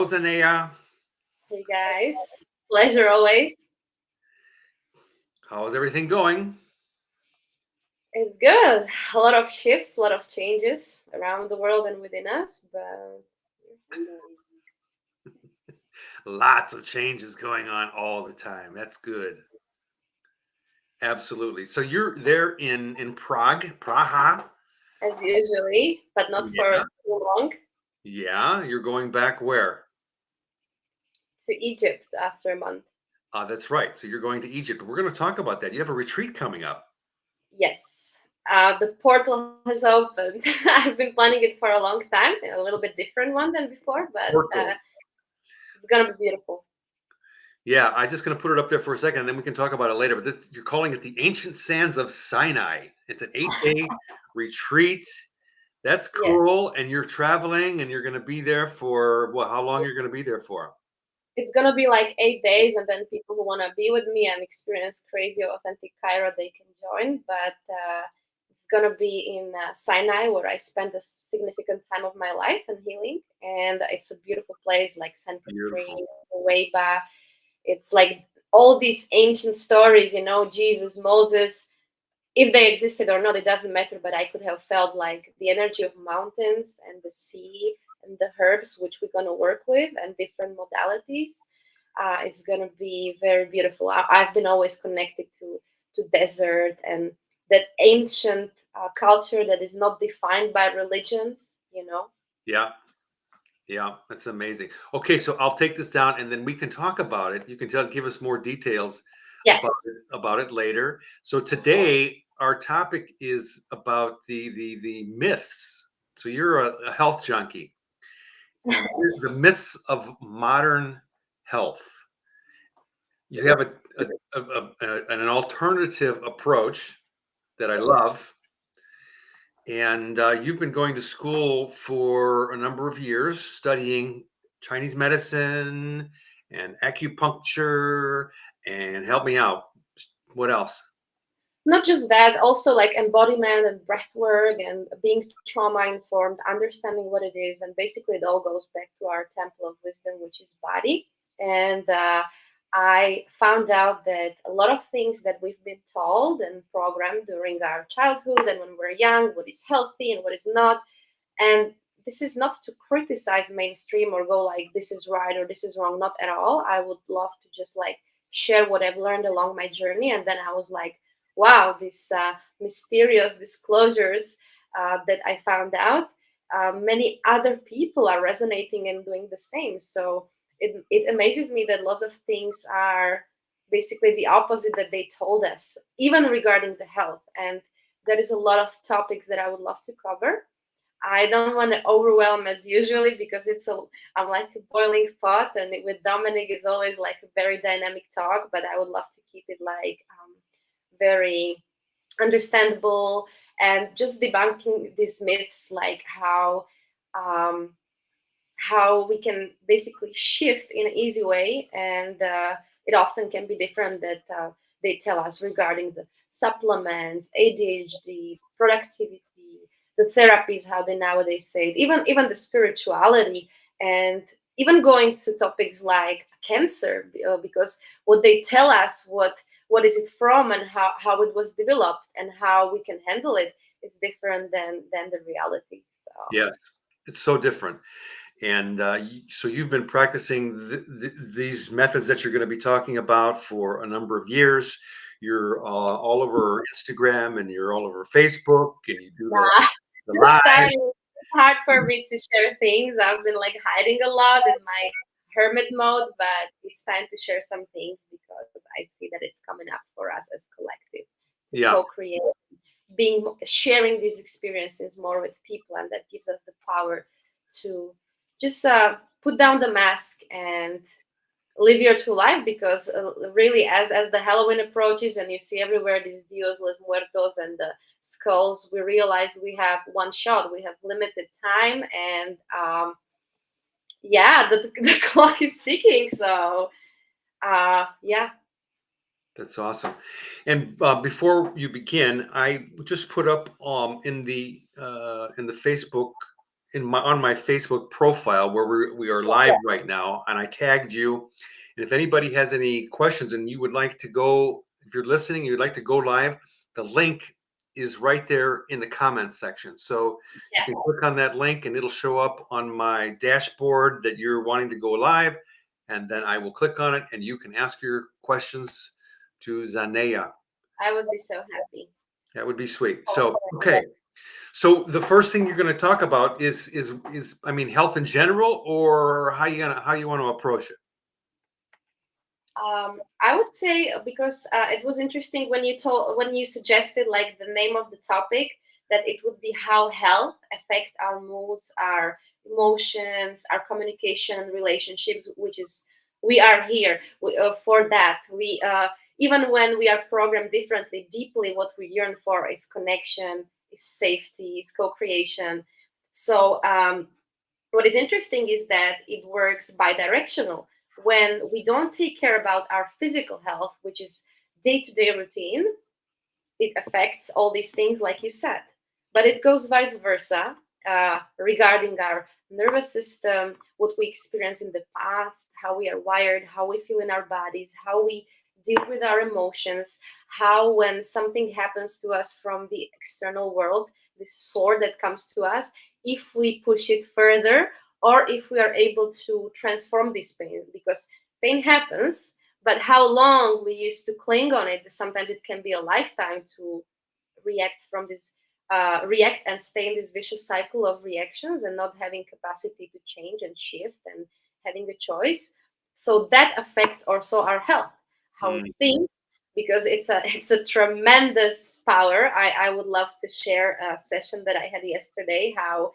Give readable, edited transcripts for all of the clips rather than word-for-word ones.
Zanaya, Hey guys, pleasure always. how is everything going? It's good. A lot of shifts, a lot of changes around the world and within us, but we're handling. Lots of changes going on all the time. That's good. Absolutely. So you're there in Praha. As usually, but not for Yeah. too long, Yeah. You're going back where? to Egypt after a month. That's right. So you're going to Egypt. We're going to talk about that. You have a retreat coming up. Yes, the portal has opened. I've been planning it for a long time, a little bit different one than before, but Porto. it's gonna be beautiful. Yeah, I'm just going to put it up there for a second, and then we can talk about it later. But this, you're calling it the Ancient Sands of Sinai. It's an 8-day retreat. That's Yes. cool. And you're traveling, and you're going to be there for well, how long you're going to be there for? It's gonna be like 8 days, and then people who wanna be with me and experience crazy authentic Cairo, they can join. But it's gonna be in Sinai, where I spent a significant time of my life and healing, and it's a beautiful place, like center Beautiful. free, Nueva. It's like all these ancient stories, Jesus, Moses, if they existed or not, it doesn't matter. But I could have felt like the energy of mountains and the sea and the herbs, which we're gonna work with, and different modalities. It's gonna be very beautiful. I've been always connected to desert and that ancient culture that is not defined by religions. Yeah. Yeah. That's amazing. Okay. So I'll take this down and then we can talk about it. You can give us more details Yeah. about it later. So today, our topic is about the myths. So you're a health junkie and the myths of modern health. You have an alternative approach that I love. And you've been going to school for a number of years studying Chinese medicine and acupuncture. And help me out. What else? Not just that, also like embodiment and breath work and being trauma informed, understanding what it is. And basically, it all goes back to our temple of wisdom, which is body. And I found out that a lot of things that we've been told and programmed during our childhood and when we're young, what is healthy and what is not. And this is not to criticize mainstream or go like this is right or this is wrong, not at all. I would love to just like share what I've learned along my journey. And then I was like, wow, these mysterious disclosures that I found out, many other people are resonating and doing the same. So it amazes me that lots of things are basically the opposite that they told us, even regarding the health. And there is a lot of topics that I would love to cover. I don't want to overwhelm as usually because I'm like a boiling pot, and with Dominic it's always like a very dynamic talk. But I would love to keep it like very understandable and just debunking these myths, like um, how we can basically shift in an easy way, and it often can be different that they tell us regarding the supplements, ADHD, productivity, the therapies, how they nowadays say it, even the spirituality, and even going to topics like cancer, because what they tell us, what is it from, and how it was developed, and how we can handle it is different than the reality. So Yes, it's so different. And so you've been practicing these methods that you're going to be talking about for a number of years. You're all over Instagram and you're all over Facebook and you do nah, the just live. starting. It's hard for me to share things. I've been like hiding a lot in my hermit mode, but it's time to share some things because I see that it's coming up for us as collective to Yeah, co-create, being sharing these experiences more with people, and that gives us the power to just put down the mask and live your true life. Because really, as the Halloween approaches and you see everywhere these Dios los Muertos and the skulls, we realize we have one shot, we have limited time, and yeah, the clock is ticking. So yeah. that's awesome. And before you begin, I just put up in the Facebook on my Facebook profile where we are live right now, and I tagged you. And if anybody has any questions and you would like to go, if you're listening, you'd like to go live, the link is right there in the comments section. So you can Yes. click on that link and it'll show up on my dashboard that you're wanting to go live. And then I will click on it and you can ask your questions to Zanaya. I would be so happy. That would be sweet. So, okay. So the first thing you're going to talk about is I mean, health in general, or how you want to approach it. I would say because it was interesting when you suggested like the name of the topic, that it would be how health affect our moods, our emotions, our communication and relationships, which is we are here for that. We even when we are programmed differently, deeply what we yearn for is connection, is safety, is co-creation. So what is interesting is that it works bidirectional. When we don't take care about our physical health, which is day-to-day routine, it affects all these things like you said. But it goes vice versa regarding our nervous system, what we experienced in the past, how we are wired, how we feel in our bodies, how we deal with our emotions, how when something happens to us from the external world, this sword that comes to us, if we push it further or if we are able to transform this pain, because pain happens, but how long we used to cling on it, sometimes it can be a lifetime to react and stay in this vicious cycle of reactions and not having capacity to change and shift and having a choice. So that affects also our health, how we Mm. think, because it's a tremendous power. I would love to share a session that I had yesterday, how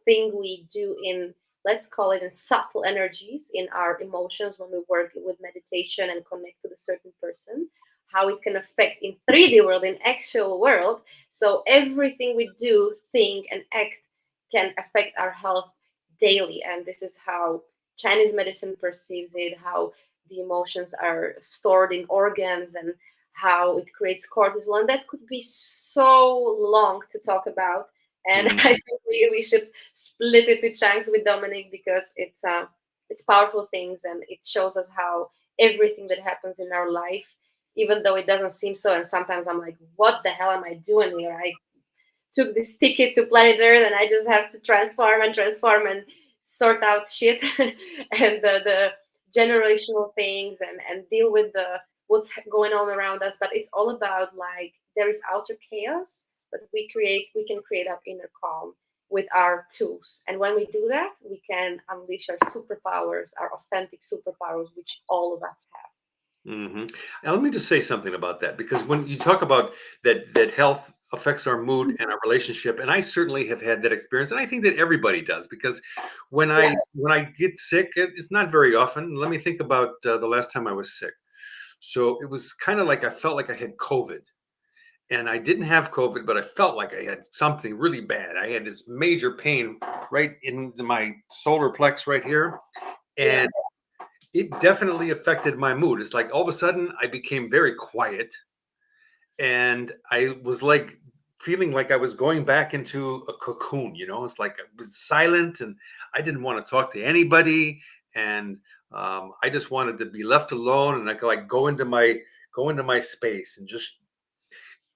thing we do in, let's call it, in subtle energies in our emotions when we work with meditation and connect to a certain person, how it can affect in 3D world, in actual world. So everything we do, think, and act can affect our health daily. And this is how Chinese medicine perceives it, how the emotions are stored in organs, and how it creates cortisol. And that could be so long to talk about. And Mm. I think we should split it to chunks with Dominic, because it's powerful things, and it shows us how everything that happens in our life, even though it doesn't seem so. And sometimes I'm like, what the hell am I doing here? I took this ticket to planet Earth and I just have to transform and sort out shit and the generational things and deal with the what's going on around us. But it's all about like there is outer chaos, but we can create our inner calm with our tools. And when we do that, we can unleash our superpowers, our authentic superpowers, which all of us have. Hmm. Now, let me just say something about that, because when you talk about that health affects our mood and our relationship, and I certainly have had that experience, and I think that everybody does, because Yeah. when I get sick, it's not very often. Let me think about the last time I was sick. So it was kind of like I felt like I had COVID, and I didn't have COVID, but I felt like I had something really bad. I had this major pain right in my solar plex right here, Yeah. and it definitely affected my mood. It's like all of a sudden I became very quiet, and I was like feeling like I was going back into a cocoon, It's like I was silent and I didn't want to talk to anybody, and I just wanted to be left alone, and I could like go into my space and just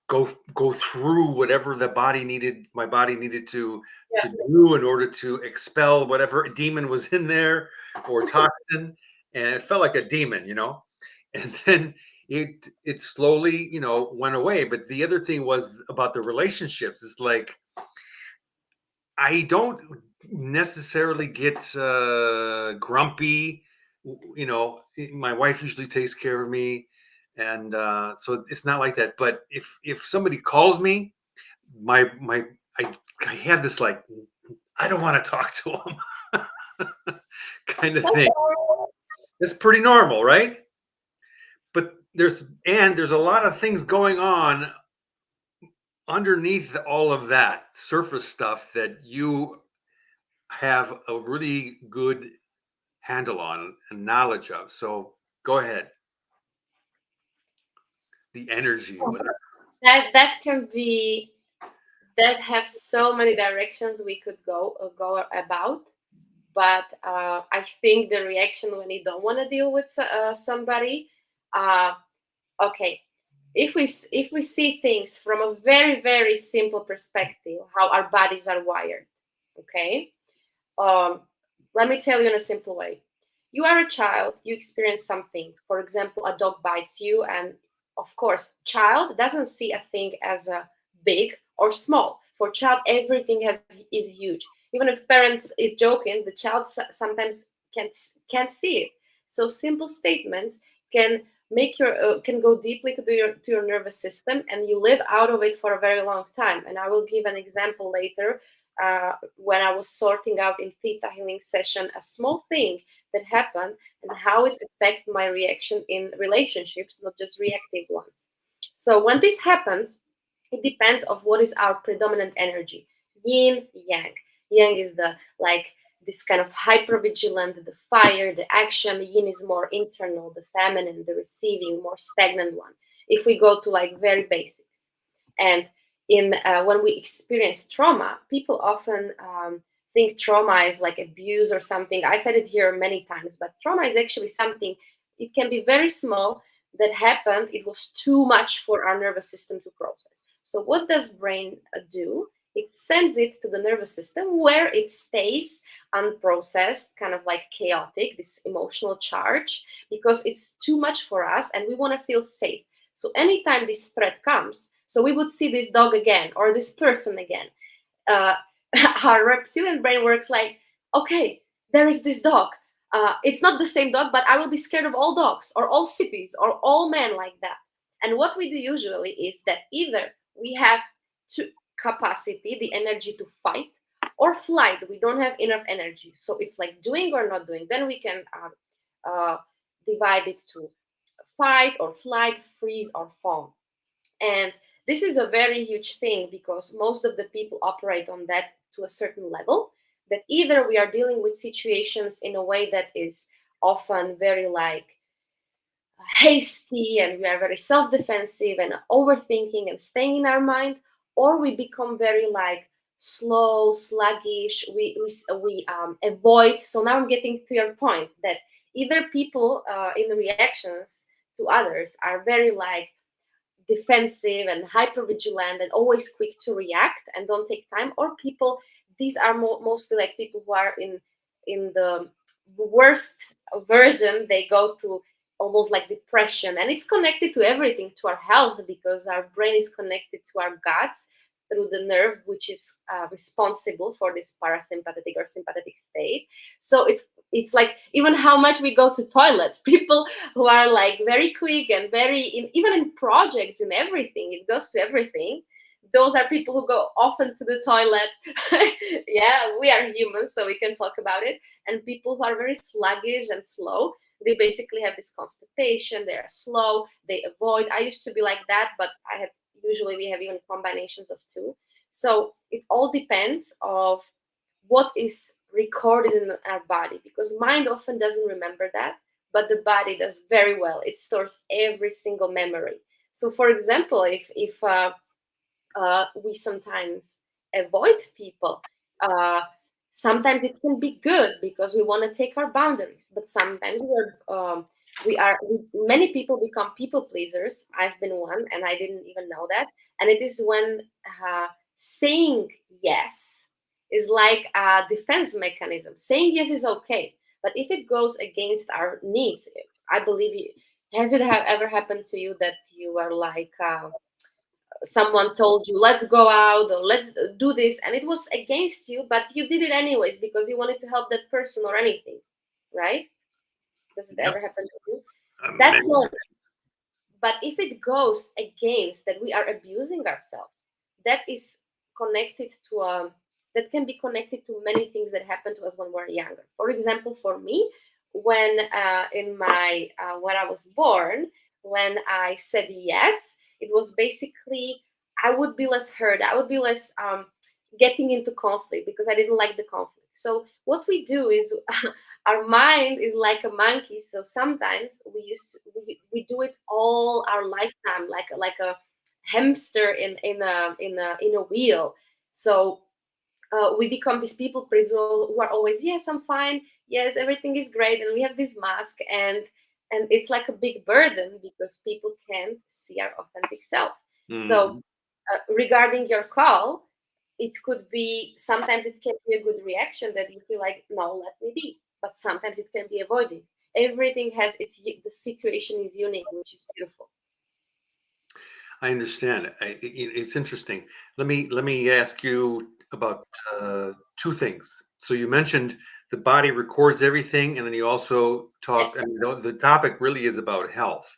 go through whatever my body needed to do in order to expel whatever demon was in there or toxin. And it felt like a demon. And then it slowly went away. But the other thing was about the relationships. It's like I don't necessarily get grumpy. My wife usually takes care of me, and so it's not like that. But if somebody calls me, my I I have this like I don't want to talk to them kind of thing. It's pretty normal, right? But there's a lot of things going on underneath all of that surface stuff that you have a really good handle on and knowledge of. So go ahead. The energy, whatever. That can be that have so many directions we could go about. But I think the reaction when you don't want to deal with somebody, uh, okay, if we see things from a very very simple perspective, how our bodies are wired, okay, um, let me tell you in a simple way. You are a child, you experience something. For example, a dog bites you, and of course, child doesn't see a thing as a big or small. For child, everything is huge. Even if parents is joking, the child sometimes can't see it. So simple statements can make your can go deeply to your nervous system, and you live out of it for a very long time. And I will give an example later when I was sorting out in theta healing session a small thing that happened and how it affected my reaction in relationships, not just reactive ones. So when this happens, it depends of what is our predominant energy. Yin, yang. Yang is the like this kind of hyper vigilant, the fire, the action. Yin is more internal, the feminine, the receiving, more stagnant one. If we go to like very basics, and in when we experience trauma, people often think trauma is like abuse or something. I said it here many times, but trauma is actually something. It can be very small that happened. It was too much for our nervous system to process. So what does brain do? It sends it to the nervous system where it stays unprocessed, kind of like chaotic, this emotional charge, because it's too much for us and we want to feel safe. So anytime this threat comes, so we would see this dog again or this person again. Uh, our reptilian brain works like, okay, there is this dog. It's not the same dog, but I will be scared of all dogs or all cities or all men like that. And what we do usually is that either we have to capacity, the energy to fight, or flight. We don't have enough energy. So it's like doing or not doing. Then we can divide it to fight or flight, freeze or fawn. And this is a very huge thing because most of the people operate on that to a certain level. That either we are dealing with situations in a way that is often very like hasty and we are very self-defensive and overthinking and staying in our mind, or we become very like slow, sluggish, we avoid. So now I'm getting to your point that either people in reactions to others are very like defensive and hyper vigilant and always quick to react and don't take time, or people, these are mostly like people who are in the worst version. They go to almost like depression, and it's connected to everything, to our health, because our brain is connected to our guts through the nerve which is responsible for this parasympathetic or sympathetic state. So it's like even how much we go to toilet. People who are like very quick and very even in projects and everything, it goes to everything. Those are people who go often to the toilet. Yeah, we are humans, so we can talk about it. And people who are very sluggish and slow, they basically have this constipation. They are slow, they avoid. I used to be like that, but I had usually we have even combinations of two. So it all depends of what is recorded in our body, because mind often doesn't remember that, but the body does very well. It stores every single memory. So for example, if we sometimes avoid people, uh, sometimes it can be good because we want to take our boundaries, but sometimes many people become people pleasers. I've been one and I didn't even know that. And it is when saying yes is like a defense mechanism. Saying yes is okay, but if it goes against our needs, I believe you, has it ever happened to you that you are like someone told you let's go out or let's do this and it was against you, but you did it anyways because you wanted to help that person or anything, right? Does it ever Yep. happen to you? That's Many not. times. But if it goes against that, we are abusing ourselves. That is connected to that can be connected to many things that happen to us when we're younger. For example, for me, when in my when I was born, when I said yes, it was basically I would be less hurt. I would be less getting into conflict because I didn't like the conflict. So what we do is our mind is like a monkey. So sometimes we do it all our lifetime, like a hamster in a wheel. So we become these people pleasers who are always, yes, I'm fine, yes, everything is great, and we have this mask, and it's like a big burden because people can't see our authentic self. So Mhm. regarding your call, it could be, sometimes it can be a good reaction that you feel like, no, let me be, but sometimes it can be avoided. Everything has the situation is unique, which is beautiful. I understand. It's interesting. Let me ask you about two things. So you mentioned the body records everything, and then you also talk. Yes. The topic really is about health,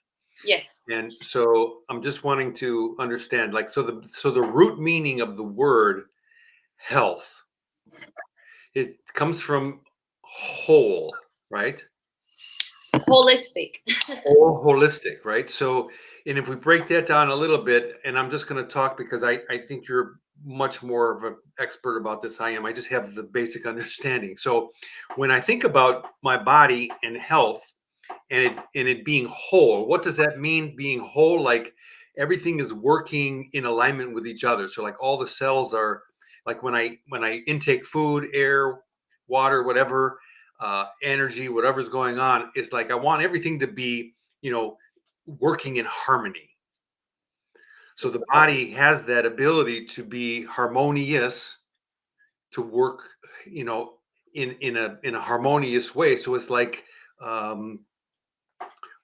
Yes. and so I'm just wanting to understand, like, so the root meaning of the word health, it comes from whole, right? Holistic. All holistic, right? So, and if we break that down a little bit, and I'm just going to talk because I think you're much more of an expert about this than I am. I just have the basic understanding. So, when I think about my body and health and it being whole, what does that mean? Being whole, like everything is working in alignment with each other. So, like all the cells are, like when I intake food, air, water, whatever, energy, whatever's going on, is like I want everything to be, working in harmony. So the body has that ability to be harmonious, to work, you know, in a harmonious way. So it's like, um,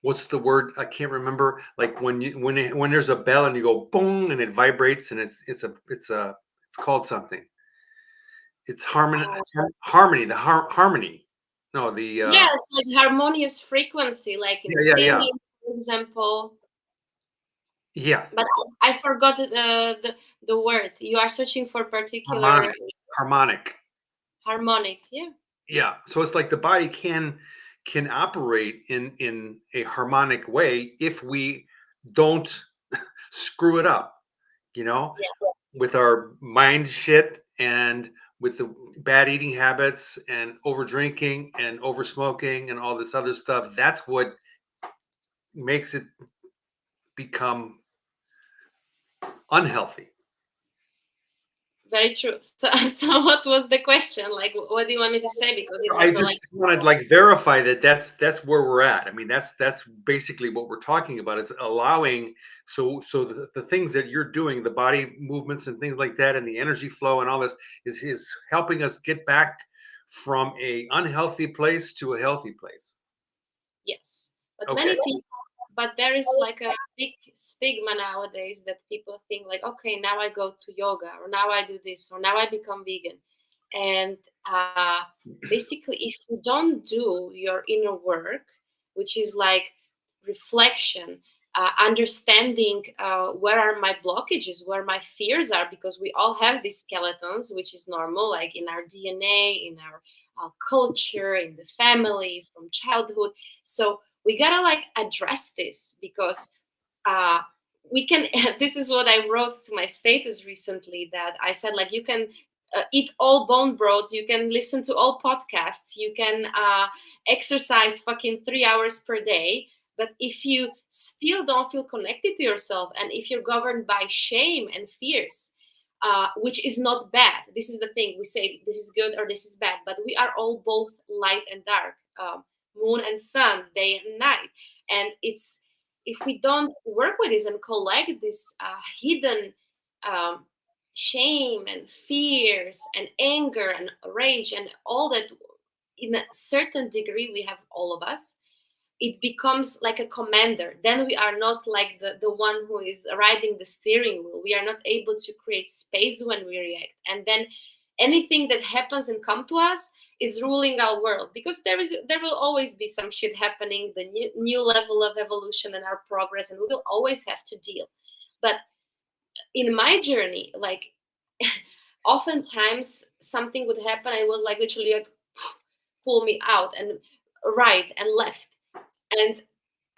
what's the word? I can't remember. Like when there's a bell and you go boom and it vibrates and it's called something. It's harmony. Harmony. No, the Yes, like harmonious frequency, like in yeah, yeah, yeah, singing, for example. yeah. But I forgot the word. You are searching for particular Harmonic. harmonic. Yeah. Yeah. So it's like the body can operate in a harmonic way if we don't screw it up, you know, Yeah. with our mind shit and with the bad eating habits and over drinking and over smoking and all this other stuff. That's what makes it become unhealthy. Very true. So, so what was the question? Like, what do you want me to say? Because it I was just like, want to like verify that that's where we're at. I mean, that's basically what we're talking about is allowing so the things that you're doing, the body movements and things like that, and the energy flow and all this is helping us get back from a unhealthy place to a healthy place. yes. But Okay. many people, but there is like a big stigma nowadays that people think like, okay, now I go to yoga, or now I do this, or now I become vegan. And basically, if you don't do your inner work, which is like reflection, understanding where are my blockages, where my fears are, because we all have these skeletons, which is normal, like in our DNA, in our culture, in the family, from childhood. So we gotta like address this because uh, we can. This is what I wrote to my status recently, that I said like, you can eat all bone broths, you can listen to all podcasts, you can exercise fucking 3 hours per day, but if you still don't feel connected to yourself, and if you're governed by shame and fears, which is not bad. This is the thing, we say this is good or this is bad, but we are all both light and dark, moon and sun, day and night. And it's, if we don't work with this and collect this hidden um, shame and fears and anger and rage and all that, in a certain degree we have, all of us, it becomes like a commander. Then we are not like the one who is riding the steering wheel. We are not able to create space when we react, and then anything that happens and come to us is ruling our world, because there will always be some shit happening, the new level of evolution and our progress, and we will always have to deal. But in my journey, like, oftentimes something would happen, I was like literally like pull me out and right and left. And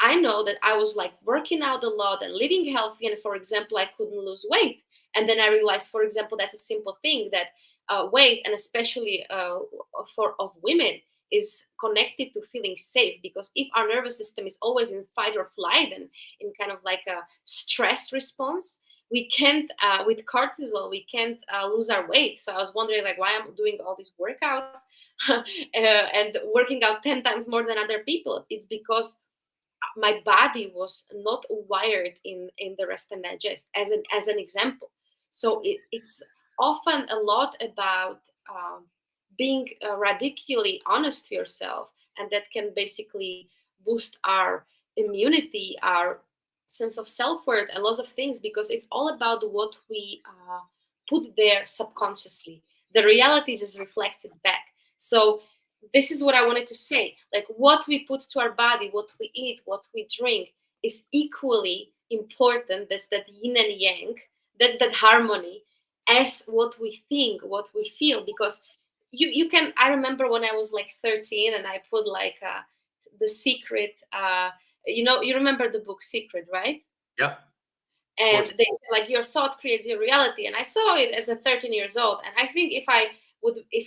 I know that I was like working out a lot and living healthy, and for example, I couldn't lose weight. And then I realized, for example, that's a simple thing, that weight, and especially for of women, is connected to feeling safe. Because if our nervous system is always in fight or flight and in kind of like a stress response, we can't with cortisol we can't lose our weight. So I was wondering, like, why I'm doing all these workouts and working out 10 times more than other people. It's because my body was not wired in the rest and digest, as an example. So it's often a lot about being radically honest to yourself, and that can basically boost our immunity, our sense of self-worth, and lots of things, because it's all about what we put there subconsciously. The reality just reflects it back. So this is what I wanted to say. Like, what we put to our body, what we eat, what we drink is equally important. That's that yin and yang, that's that harmony, as what we think, what we feel. Because you can, I remember when I was like 13 and I put like The Secret, you remember the book Secret, right? Yeah, of And course. they said, like, your thought creates your reality. And I saw it as a 13 years old, and I think if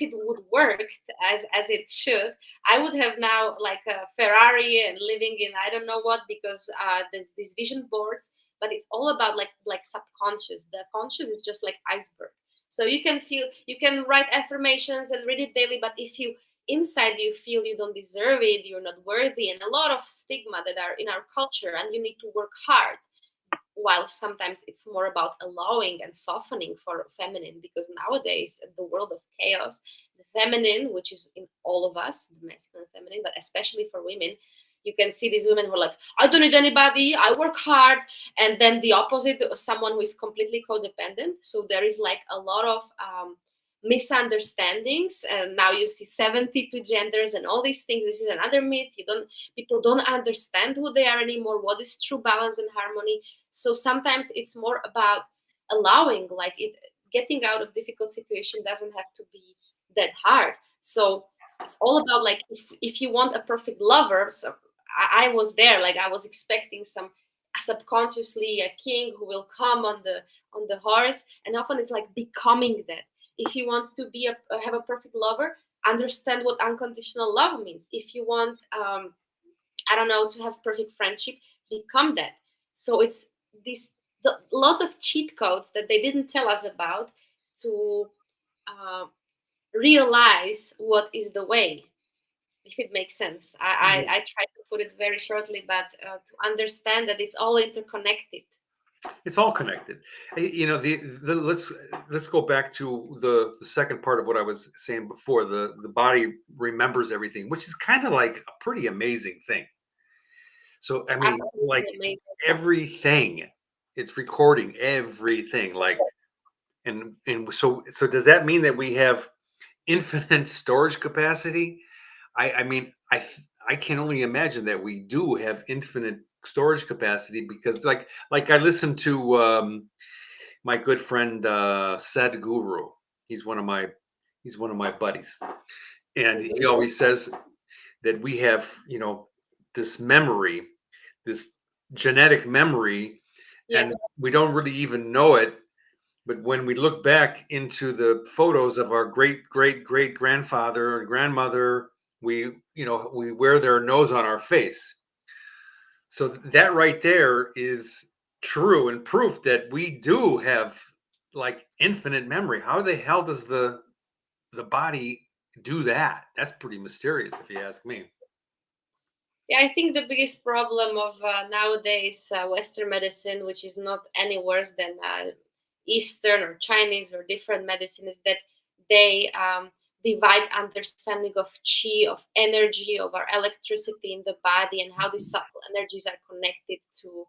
it would work as it should, I would have now like a Ferrari and living in I don't know what, because there's these vision boards. But it's all about like subconscious. The conscious is just like iceberg. So you can feel, you can write affirmations and read it daily, but if you inside you feel you don't deserve it, you're not worthy, and a lot of stigma that are in our culture, and you need to work hard, while sometimes it's more about allowing and softening for feminine, because nowadays in the world of chaos, the feminine, which is in all of us, the masculine and feminine, but especially for women, you can see these women who are like, I don't need anybody, I work hard. And then the opposite, someone who is completely codependent. So there is like a lot of misunderstandings, and now you see 70 genders and all these things. This is another myth. People don't understand who they are anymore, what is true balance and harmony. So sometimes it's more about allowing, like, it getting out of difficult situation doesn't have to be that hard. So it's all about, like, if you want a perfect lover. So I was there, like I was expecting some subconsciously a king who will come on the horse, and often it's like becoming that. If you want to be have a perfect lover, understand what unconditional love means. If you want I don't know, to have perfect friendship, become that. So it's this lots of cheat codes that they didn't tell us about to uh, realize what is the way. If it makes sense, I try to put it very shortly, but to understand that it's all interconnected. It's all connected. The let's go back to the second part of what I was saying before. The body remembers everything, which is kind of like a pretty amazing thing. So I mean, like Absolutely amazing. everything, it's recording everything. Like, and so does that mean that we have infinite storage capacity? I mean, I can only imagine that we do have infinite storage capacity, because like I listened to my good friend Sadhguru. He's one of my he's one of my buddies, and he Mhm. always says that we have, this memory, this genetic memory, Yeah. and we don't really even know it. But when we look back into the photos of our great great great grandfather and grandmother, we wear their nose on our face. So that right there is true and proof that we do have like infinite memory. How the hell does the body do that? That's pretty mysterious, if you ask me. Yeah, I think the biggest problem of nowadays Western medicine, which is not any worse than Eastern or Chinese or different medicine, is that they divide understanding of chi, of energy, of our electricity in the body, and how these subtle energies are connected to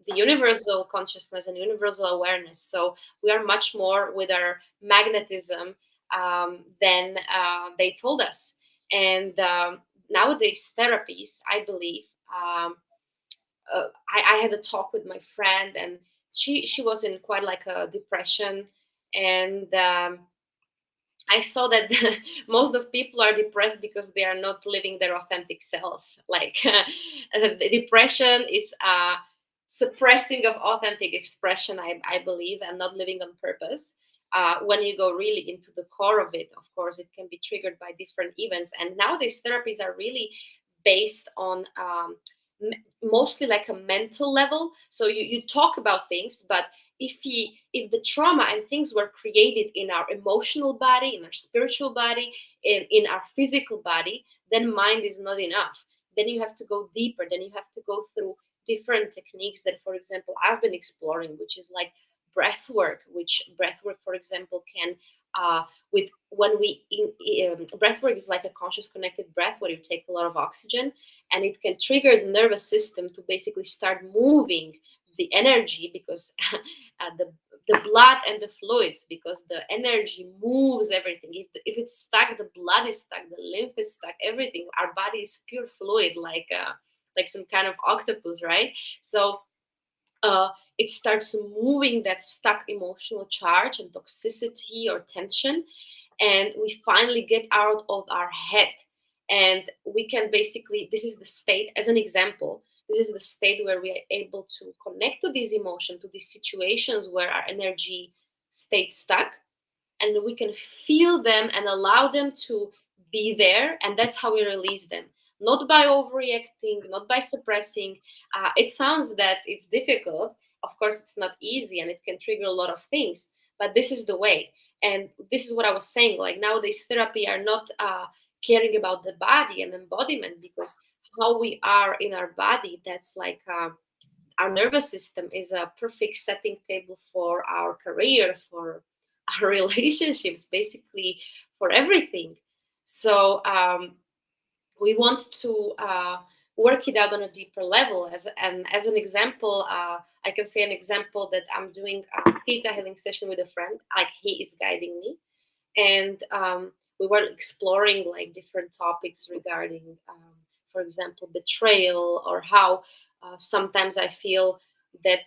the universal consciousness and universal awareness. So we are much more with our magnetism than they told us. And nowadays therapies, I believe, I had a talk with my friend, and she was in quite like a depression. And I saw that most of people are depressed because they are not living their authentic self. Like the depression is suppressing of authentic expression, I believe, and not living on purpose. When you go really into the core of it, of course, it can be triggered by different events. And nowadays, therapies are really based on mostly like a mental level. So you talk about things, but if the trauma and things were created in our emotional body, in our spiritual body, in our physical body, then mind is not enough. Then you have to go deeper. Then you have to go through different techniques that, for example, I've been exploring, which is like breath work, which breath work, for example, can with when we breath work is like a conscious connected breath where you take a lot of oxygen, and it can trigger the nervous system to basically start moving the energy, because the blood and the fluids, because the energy moves everything. If it's stuck, the blood is stuck, the lymph is stuck, everything. Our body is pure fluid, like some kind of octopus, right? So it starts moving that stuck emotional charge and toxicity or tension, and we finally get out of our head, and we can basically, this is the state, as an example, this is the state where we are able to connect to these emotions, to these situations where our energy stayed stuck, and we can feel them and allow them to be there, and that's how we release them, not by overreacting, not by suppressing. It sounds that it's difficult. Of course it's not easy, and it can trigger a lot of things, but this is the way. And this is what I was saying, like nowadays therapy are not caring about the body and embodiment, because how we are in our body, that's like our nervous system is a perfect setting table for our career, for our relationships, basically for everything. So we want to work it out on a deeper level. As an example, I can say an example that I'm doing a theta healing session with a friend, like he is guiding me, and we were exploring like different topics regarding, for example, betrayal, or how sometimes I feel that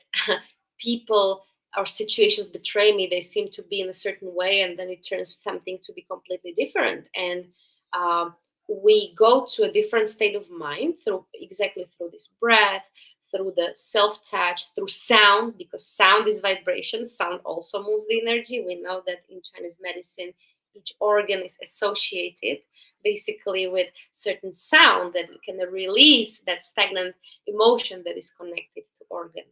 people or situations betray me. They seem to be in a certain way, and then it turns something to be completely different. And um, we go to a different state of mind through exactly through this breath, through the self touch, through sound, because sound is vibration. Sound also moves the energy. We know that in Chinese medicine, each organ is associated basically with certain sound that we can release that stagnant emotion that is connected to organ.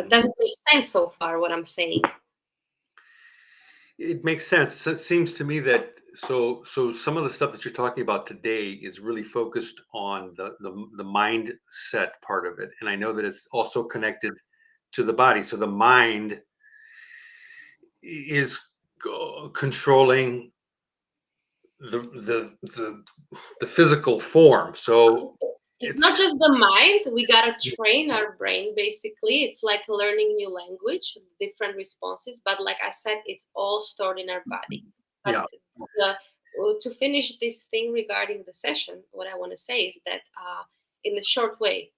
Does it make sense so far what I'm saying? It makes sense. So it seems to me that so some of the stuff that you're talking about today is really focused on the mindset part of it, and I know that it's also connected to the body. So the mind is controlling the the physical form. So It's it's not just the mind. We gotta train our brain. Basically, it's like learning new language, different responses. But like I said, it's all stored in our body. But yeah. to finish this thing regarding the session, what I want to say is that in a short way,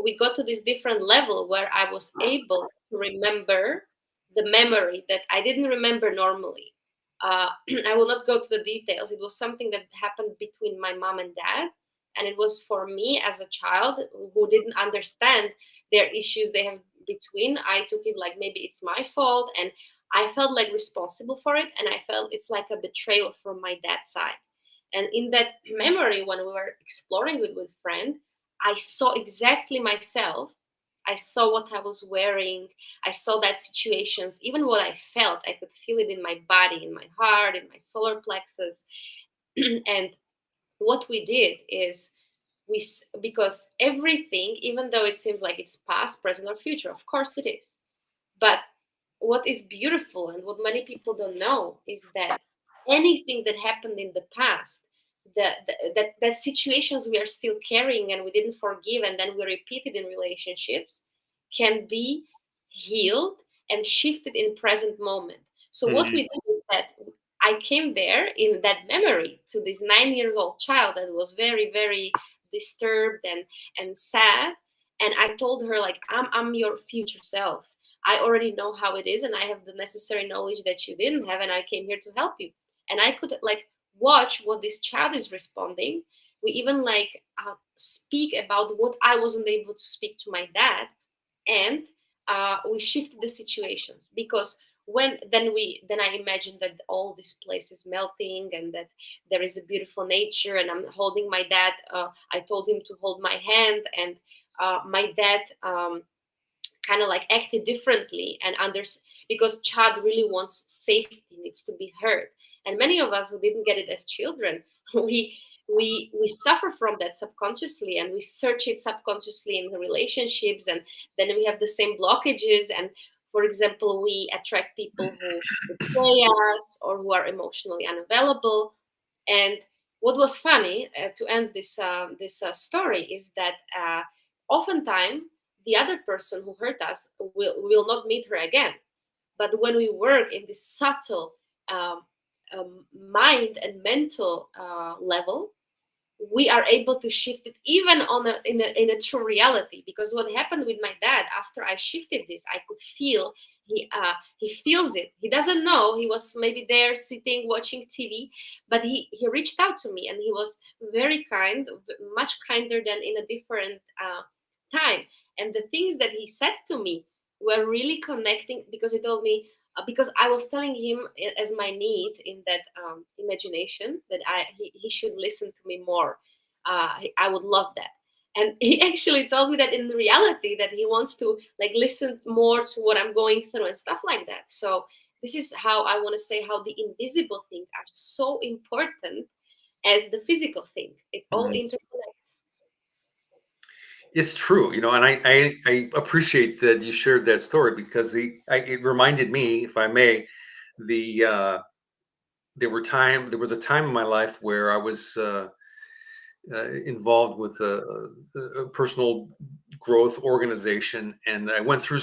we got to this different level where I was able to remember the memory that I didn't remember normally. I will not go to the details. It was something that happened between my mom and dad. And it was for me as a child who didn't understand their issues they have between. I took it like maybe it's my fault. And I felt like responsible for it. And I felt it's like a betrayal from my dad's side. And in that memory, when we were exploring it with friend, I saw exactly myself. I saw what I was wearing. I saw that situations, even what I felt. I could feel it in my body, in my heart, in my solar plexus. And what we did is because everything, even though it seems like it's past, present, or future, of course it is. But what is beautiful and what many people don't know is that anything that happened in the past, that situations we are still carrying and we didn't forgive, and then we repeat it in relationships, can be healed and shifted in present moment. So what we Mhm. did is that I came there in that memory to this 9 years old child that was very, very disturbed and sad. And I told her, like, I'm your future self. I already know how it is, and I have the necessary knowledge that you didn't have, and I came here to help you. And I could like watch what this child is responding. We even like speak about what I wasn't able to speak to my dad, and we shifted the situations, because then I imagined that all this place is melting and that there is a beautiful nature, and I'm holding my dad. I told him to hold my hand, and my dad kind of like acted differently and because child really wants safety, needs to be heard. And many of us who didn't get it as children, we suffer from that subconsciously, and we search it subconsciously in the relationships, and then we have the same blockages. And for example, we attract people who betray us or who are emotionally unavailable. And what was funny, to end this story, is that oftentimes the other person who hurt us will not meet her again. But when we work in this subtle um, mind and mental level, we are able to shift it even in a true reality. Because what happened with my dad, after I shifted this, I could feel he feels it. He doesn't know. He was maybe there sitting watching TV, but he reached out to me, and he was very kind, much kinder than in a different time. And the things that he said to me were really connecting, because he told me, because I was telling him as my need in that imagination, that he should listen to me more. I would love that. And he actually told me that in reality that he wants to like listen more to what I'm going through and stuff like that. So this is how I want to say how the invisible things are so important as the physical thing. It all Mhm. interconnects. It's true, and I appreciate that you shared that story, because it reminded me, if I may, the there was a time in my life where I was involved with a personal growth organization, and I went through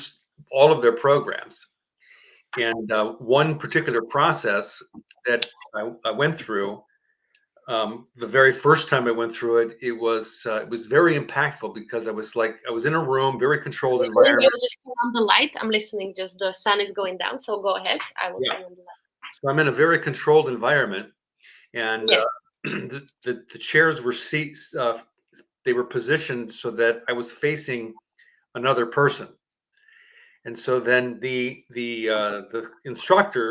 all of their programs. And one particular process that I went through, the very first time I went through it, it was very impactful, because I was in a room, very controlled Listening, environment. you just turn on the light. I'm listening. Just the sun is going down. So go ahead. I will Yeah. turn on the light. So I'm in a very controlled environment, and Yes. the chairs were seats. They were positioned so that I was facing another person. And so then the instructor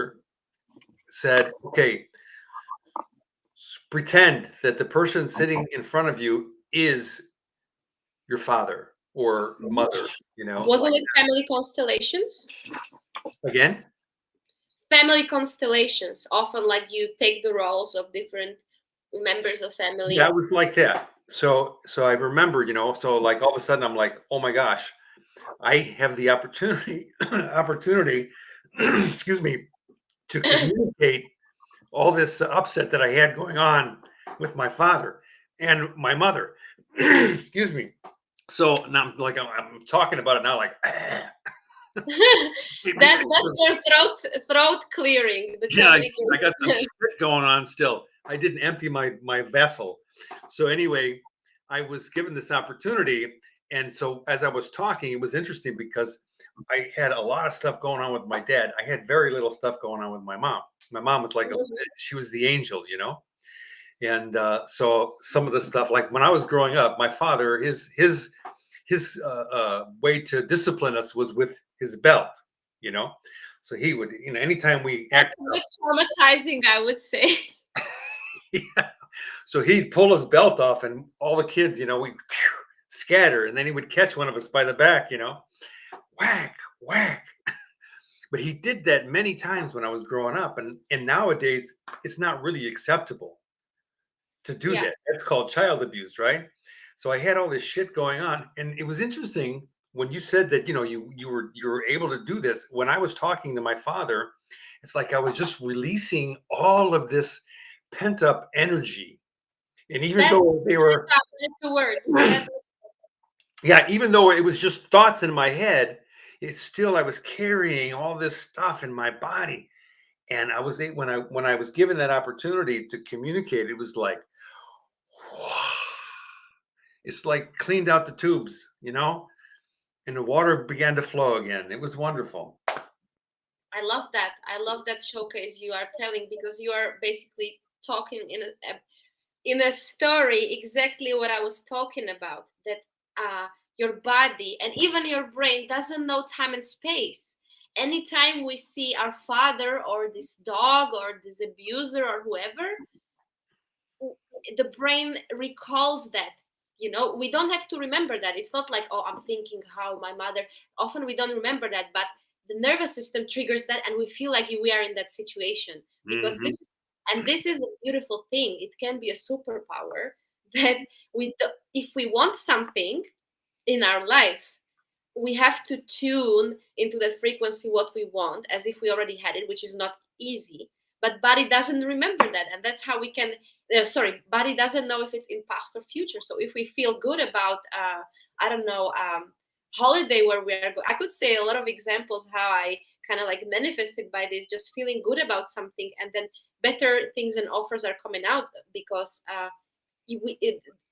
said, "Okay, pretend that the person sitting in front of you is your father or mother." Wasn't Like, it family constellations? again. Family constellations. Often, like you take the roles of different members of Yeah, family. it was like that. So I remember, so like all of a sudden I'm like, oh my gosh, I have the opportunity, excuse me, to communicate all this upset that I had going on with my father and my mother. Excuse me. So now I'm talking about it now, like That's your throat clearing the yeah, I got some communication. shit going on still. I didn't empty my vessel. So anyway, I was given this opportunity, and so as I was talking, it was interesting because I had a lot of stuff going on with my dad. I had very little stuff going on with my mom. My mom was like she was the angel. And so some of the stuff, like when I was growing up, my father, his way to discipline us was with his belt. You know, so he would, anytime we That's acted a bit traumatizing, I would say. yeah. So he'd pull his belt off, and all the kids, we scatter, and then he would catch one of us by the back, whack, whack. But he did that many times when I was growing up, and nowadays it's not really acceptable to do Yeah. that. That's called child abuse, right? So I had all this shit going on, and it was interesting when you said that, you were able to do this. When I was talking to my father, it's like I was just releasing all of this pent up energy. And even That's though they were, that's the word. That's yeah, even though it was just thoughts in my head, it's still I was carrying all this stuff in my body. And when I was given that opportunity to communicate, it was like it's like cleaned out the tubes, and the water began to flow again. It was wonderful. I love that. I love that showcase you are telling, because you are basically talking in a story exactly what I was talking about. That your body and even your brain doesn't know time and space. Anytime we see our father or this dog or this abuser or whoever, the brain recalls that. You know, we don't have to remember that. It's not like, oh, I'm thinking how my mother. Often we don't remember that, but the nervous system triggers that, and we feel like we are in that situation because Hmm. this is a beautiful thing. It can be a superpower that if we want something in our life, we have to tune into that frequency what we want as if we already had it, which is not easy. But body doesn't remember that, and that's how we can. Body doesn't know if it's in past or future. So if we feel good about, I don't know, holiday where we are, I could say a lot of examples how I kind of like manifested by this, just feeling good about something, and then better things and offers are coming out because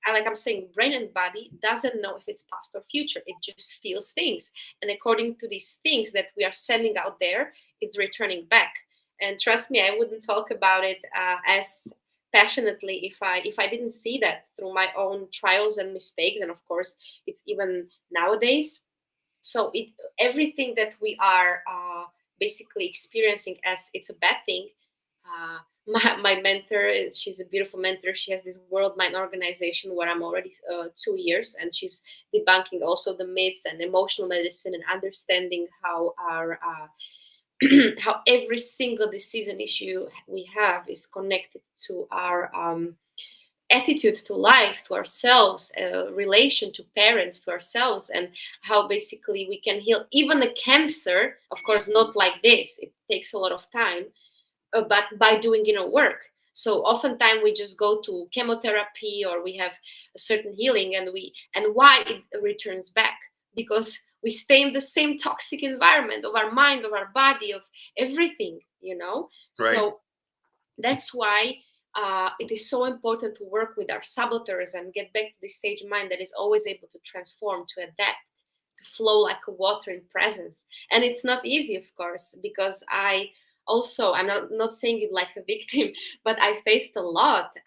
like I'm saying, brain and body doesn't know if it's past or future. It just feels things, and according to these things that we are sending out there, it's returning back. And trust me, I wouldn't talk about it as passionately if I didn't see that through my own trials and mistakes. And of course, it's even nowadays. So everything that we are basically experiencing as it's a bad thing. My mentor, she's a beautiful mentor. She has this World Mind organization where I'm already 2 years, and she's debunking also the myths and emotional medicine and understanding how our how every single disease and issue we have is connected to our attitude to life, to ourselves, relation to parents, to ourselves, and how basically we can heal even the cancer. Of course, not like this, it takes a lot of time, but by doing inner work. So oftentimes we just go to chemotherapy or we have a certain healing, and why it returns back, because we stay in the same toxic environment of our mind, of our body, of everything, you know. Right. So that's why it is so important to work with our saboteurs and get back to the sage mind that is always able to transform, to adapt, to flow like a water in presence. And it's not easy, of course, because I'm not saying it like a victim, but I faced a lot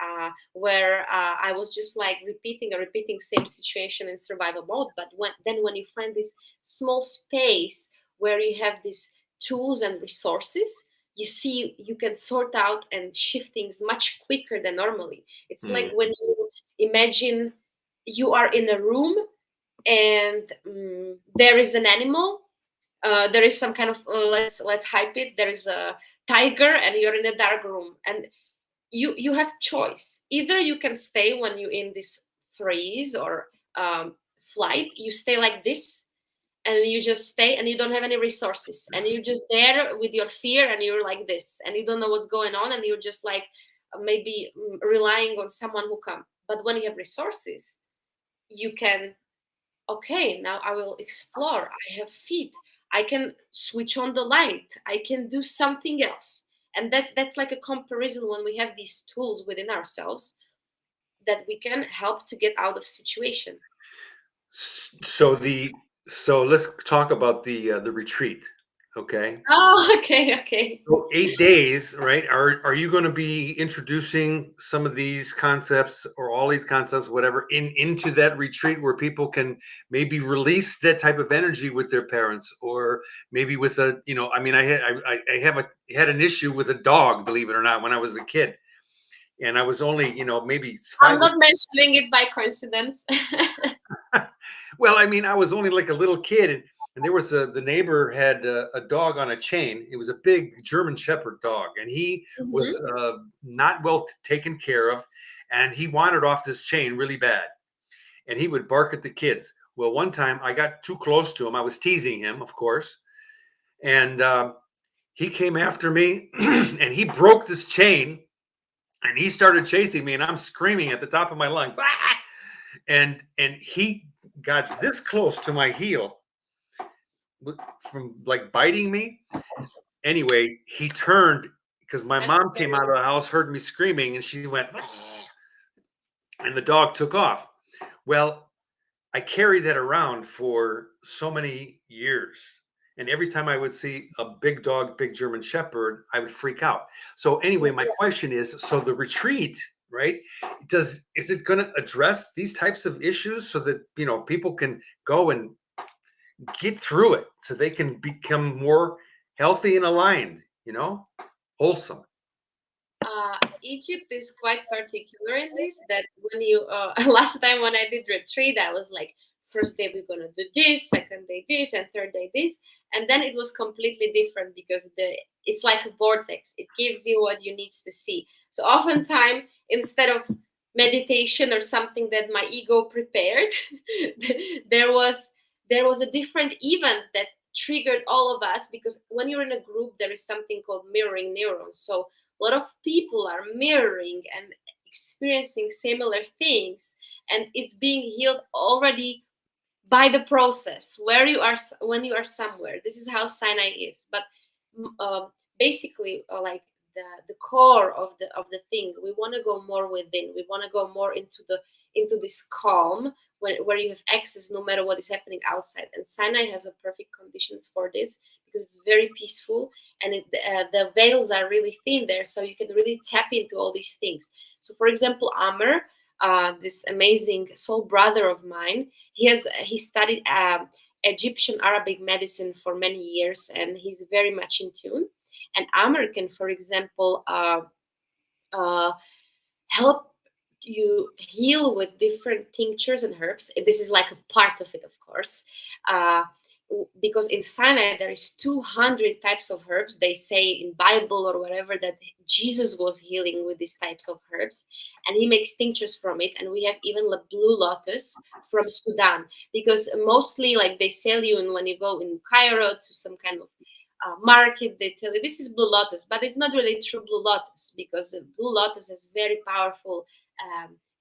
where I was just like repeating same situation in survival mode. But when you find this small space where you have these tools and resources, you see you can sort out and shift things much quicker than normally. It's like Mm. when you imagine you are in a room and there is an animal. There is some kind of let's hype it. There is a tiger, and you're in a dark room, and you have choice. Either you can stay when you're in this freeze or flight. You stay like this, and you just stay, and you don't have any resources, and you're just there with your fear, and you're like this, and you don't know what's going on, and you're just like maybe relying on someone who come. But when you have resources, you can, okay, now I will explore. I have feet. I can switch on the light. I can do something else. And that's like a comparison when we have these tools within ourselves that we can help to get out of situation. So let's talk about the retreat. Okay. Oh, okay, okay. So 8 days, right? Are you going to be introducing some of these concepts or all these concepts, whatever, into that retreat where people can maybe release that type of energy with their parents, or maybe with a, I mean, had an issue with a dog, believe it or not, when I was a kid, and I was only, maybe I'm five. not mentioning it by coincidence. Well, I mean, I was only like a little kid, and there was the neighbor had a dog on a chain. It was a big German Shepherd dog, and he Mhm. was not well taken care of, and he wandered off this chain really bad, and he would bark at the kids. Well, one time I got too close to him. I was teasing him, of course, and he came after me, and he broke this chain, and he started chasing me, and I'm screaming at the top of my lungs, ah! And he got this close to my heel from like biting me. Anyway, he turned because my That's mom came scary. out of the house, heard me screaming, and she went, and the dog took off. Well, I carried that around for so many years. And every time I would see a big dog, big German Shepherd, I would freak out. So anyway, my question is, so the retreat, right? Is it going to address these types of issues so that, people can go and get through it so they can become more healthy and aligned, wholesome? Egypt is quite particular in this. That when you last time when I did retreat, I was like, first day we're gonna do this, second day this, and third day this, and then it was completely different because it's like a vortex. It gives you what you need to see. So oftentimes, instead of meditation or something that my ego prepared, there was there was a different event that triggered all of us, because when you're in a group there is something called mirroring neurons. So a lot of people are mirroring and experiencing similar things, and it's being healed already by the process where you are when you are somewhere. This is how Sinai is. But basically, like the core of the thing, we want to go more within. We want to go more into this calm where you have access no matter what is happening outside. And Sinai has a perfect conditions for this, because it's very peaceful, and the veils are really thin there, so you can really tap into all these things. So for example, Amr, this amazing soul brother of mine, he studied Egyptian Arabic medicine for many years, and he's very much in tune. And Amr can, for example, uh, help you heal with different tinctures and herbs. This is like a part of it, of course, uh, because in Sinai there is 200 types of herbs. They say in Bible or whatever that Jesus was healing with these types of herbs, and he makes tinctures from it. And we have even the blue lotus from Sudan, because mostly like they sell you, and when you go in Cairo to some kind of market, they tell you this is blue lotus, but it's not really true blue lotus, because the blue lotus has very powerful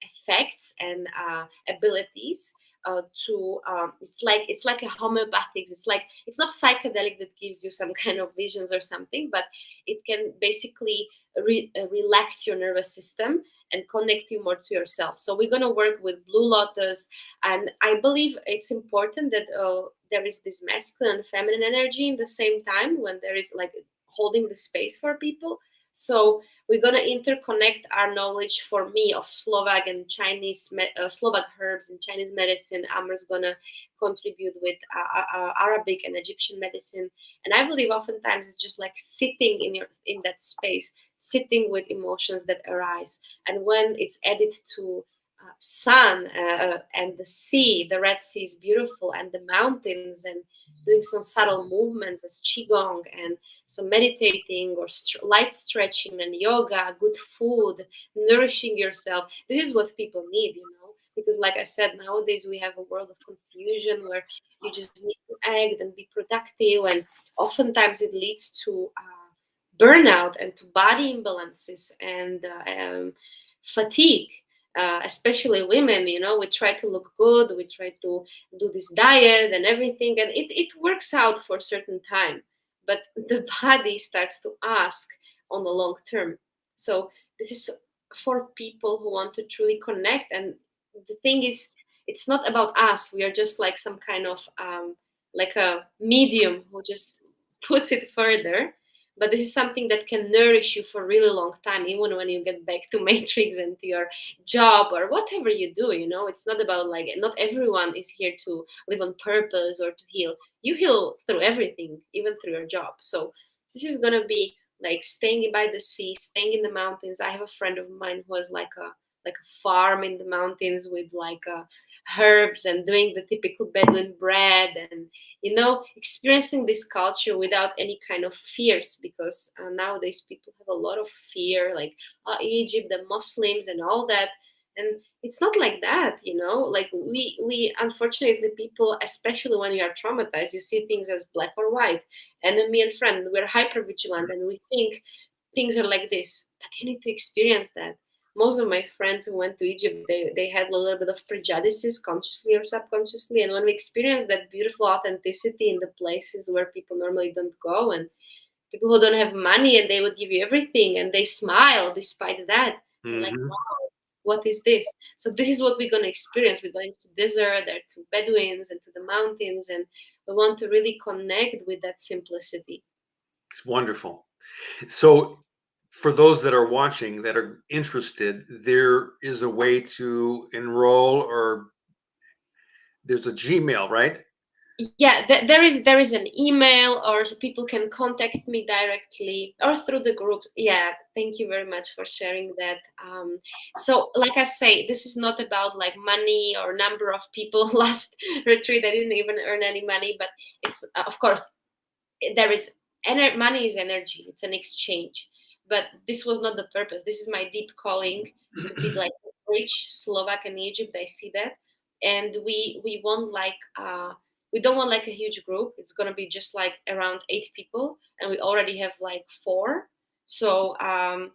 effects and abilities to it's like a homeopathic. It's like, it's not psychedelic that gives you some kind of visions or something, but it can basically relax your nervous system and connect you more to yourself. So we're going to work with blue lotus, and I believe it's important that there is this masculine and feminine energy in the same time, when there is like holding the space for people. So we're going to interconnect our knowledge, for me, of Slovak and Chinese Slovak herbs and Chinese medicine. Amar's going to contribute with Arabic and Egyptian medicine. And I believe oftentimes it's just like sitting in that space, sitting with emotions that arise. And when it's added to sun and the sea, the Red Sea is beautiful, and the mountains, and doing some subtle movements as qigong and some meditating or light stretching and yoga, good food, nourishing yourself. This is what people need, because like I said, nowadays we have a world of confusion where you just need to act and be productive, and oftentimes it leads to burnout and to body imbalances and fatigue. Especially women, we try to look good, we try to do this diet and everything, and it works out for a certain time, but the body starts to ask on the long term. So this is for people who want to truly connect. And the thing is, it's not about us. We are just like some kind of like a medium who just puts it further. But this is something that can nourish you for a really long time, even when you get back to matrix and to your job or whatever you do. It's not about, like, not everyone is here to live on purpose or to heal. You heal through everything, even through your job. So this is gonna be like staying by the sea, staying in the mountains. I have a friend of mine who has like a farm in the mountains with like herbs and doing the typical Bedouin bread, and experiencing this culture without any kind of fears, because nowadays people have a lot of fear, like Egypt, the Muslims, and all that. And it's not like that. Like we unfortunately, people, especially when you are traumatized, you see things as black or white. And then me and friend, we're hyper vigilant, and we think things are like this, but you need to experience that. Most of my friends who went to Egypt, they had a little bit of prejudices, consciously or subconsciously. And when we experience that beautiful authenticity in the places where people normally don't go, and people who don't have money, and they would give you everything, and they smile despite that, you're like, Mhm. wow, what is this? So this is what we're going to experience. We're going to desert, there to Bedouins and to the mountains, and we want to really connect with that simplicity. It's wonderful. So, for those that are watching that are interested, there is a way to enroll, or there's a Gmail, right? Yeah, there is an email, or so people can contact me directly or through the group. Yeah, thank you very much for sharing that. So like I say, this is not about like money or number of people. Last retreat I didn't even earn any money, but it's of course there is money is energy, it's an exchange, but this was not the purpose. This is my deep calling to be like a rich Slovak in Egypt. I see that, and we want like we don't want like a huge group. It's going to be just like around 8 people, and we already have like 4. So and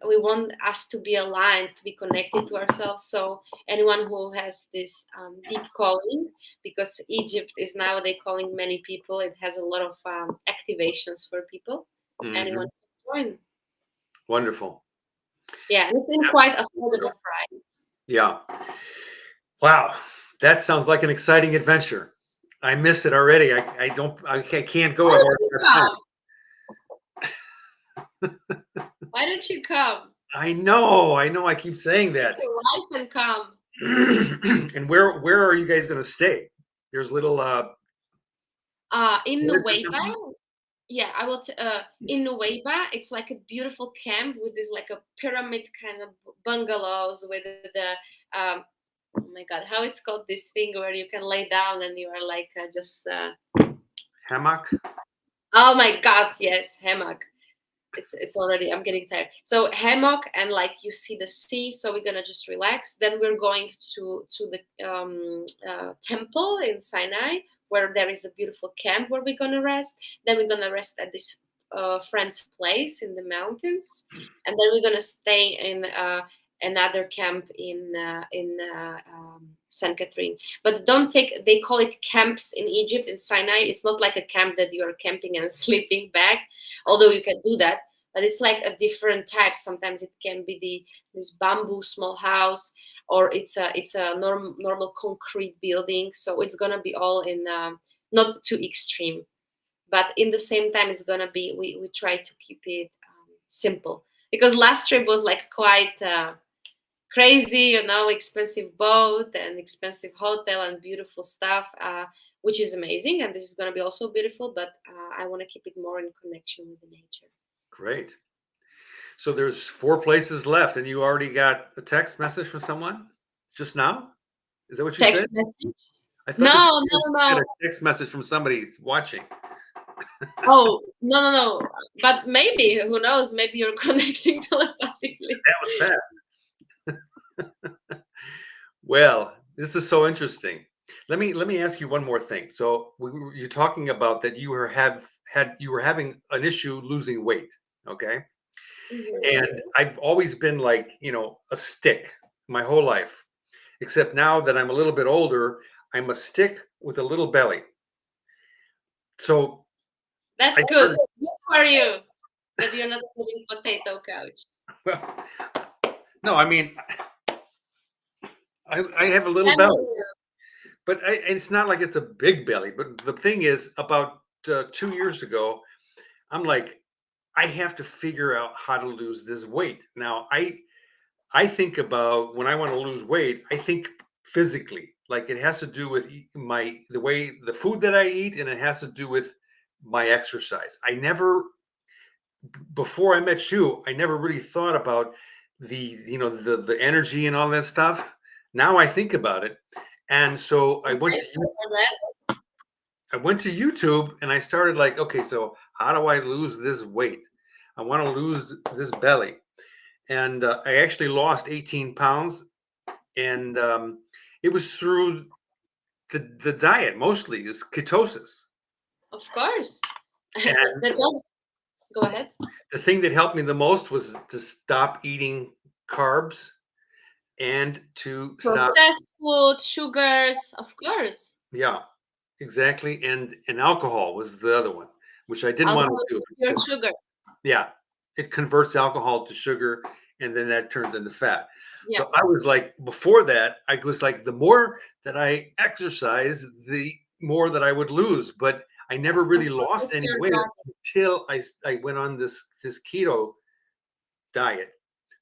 we want us to be aligned, to be connected to ourselves. So anyone who has this deep calling, because Egypt is now they calling many people. It has a lot of activations for people. Anyone Mhm. can join. Wonderful. Yeah, and it's in quite affordable price. Yeah. Wow. That sounds like an exciting adventure. I miss it already. I can't go. Why I've don't already you got come? plans. Why don't you come? I know. I know. I keep saying Take that. your wife and come. And where are you guys going to stay? There's little In village or Nueva, something. yeah, I will. In Nueva, it's like a beautiful camp with this like a pyramid kind of bungalows with the oh my god, how it's called, this thing where you can lay down and you are like just Hammock. oh my god, yes, hammock. It's already, I'm getting tired. So hammock, and like you see the sea, so we're gonna just relax. Then we're going to the temple in Sinai, where there is a beautiful camp where we're gonna rest. Then we're gonna rest at this friend's place in the mountains, and then we're gonna stay in another camp in San Catherine. But don't take, they call it camps in Egypt, in Sinai. It's not like a camp that you are camping and sleeping back, although you can do that, but it's like a different type. Sometimes it can be this bamboo small house, or it's a normal concrete building. So it's gonna be all in not too extreme, but in the same time it's gonna be, we try to keep it simple, because last trip was like quite crazy, expensive boat and expensive hotel and beautiful stuff, which is amazing, and this is gonna be also beautiful, but I want to keep it more in connection with the nature. Great. So there's 4 places left, and you already got a text message from someone just now. Is that what you said? Text message? I thought that No, you no, had no. a text message from somebody watching. Oh, no, no, no. But maybe, who knows? Maybe you're connecting telepathically. That was fast. Well, this is so interesting. Let me ask you one more thing. So you're talking about that you were having an issue losing weight, okay? Mhm. And I've always been like, a stick my whole life, except now that I'm a little bit older, I'm a stick with a little belly. So I That's good. started, Good for you that you're not eating potato couch. well, no, I mean, I have a little I'm with belly, you. but it's not like it's a big belly. But the thing is, about 2 years ago, I'm like, I have to figure out how to lose this weight. Now, I think about when I want to lose weight, I think physically, like it has to do with the way the food that I eat, and it has to do with my exercise. I never before I met you, I never really thought about the energy and all that stuff. Now I think about it, and so I'm grateful for that. I went to YouTube and I started like, okay, so how do I lose this weight? I want to lose this belly, and I actually lost 18 pounds, and it was through the diet mostly is ketosis. Of course. And That does. Go ahead. the thing that helped me the most was to stop eating carbs and to stop, Processed food, sugars, of course. yeah, exactly. And alcohol was the other one, which I didn't want Alcohol to is do pure because, sugar. yeah, it converts alcohol to sugar, and then that turns into fat. Yeah. So I was like, before that, I was like, the more that I exercise, the more that I would lose. But I never Of really course, lost it's any your weight body. until I went on this keto diet.